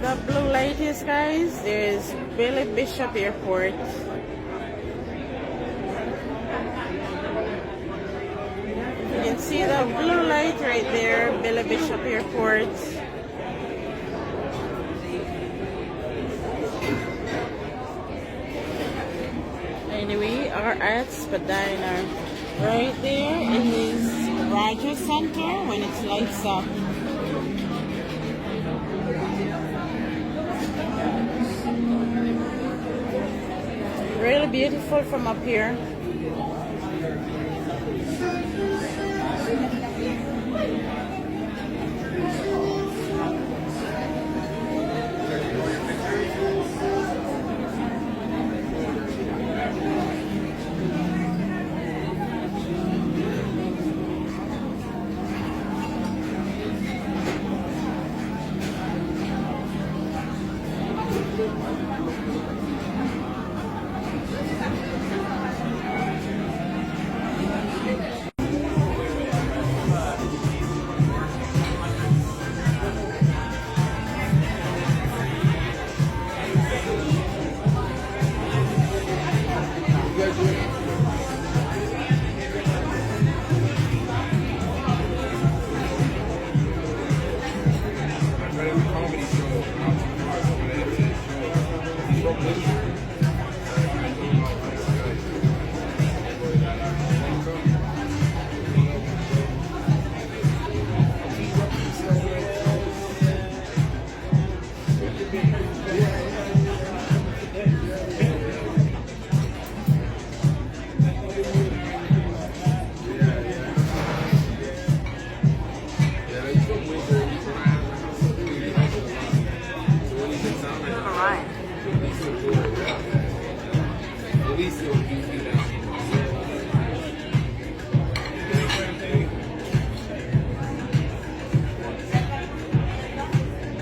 that blue light is, guys? There's Billy Bishop Airport. You can see that blue light right there, Billy Bishop Airport. Anyway, our at Spadina. Right there is Roger Center when it lights up. Really beautiful from up here.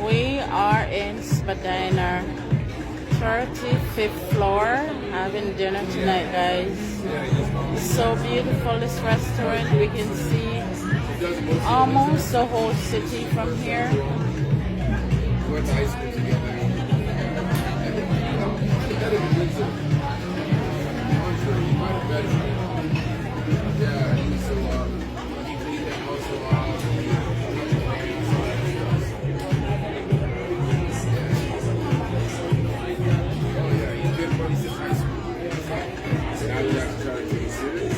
We are in Spadina, 35th floor, having dinner tonight, guys. So beautiful, this restaurant. We can see almost the whole city from here. We went to high school together. Yeah, so he played that also. Oh yeah, he's been funny since high school. Now you have to try to take it serious.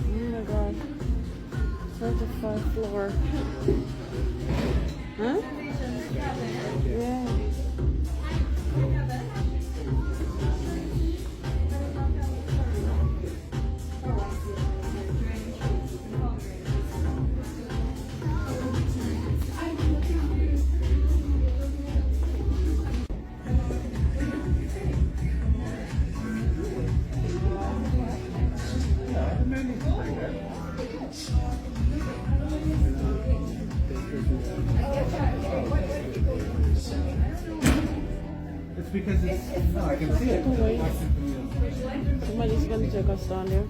Oh my god. 35th floor. Huh? Yeah. It's because it's, no, I can see it. Somebody's gonna take us down there.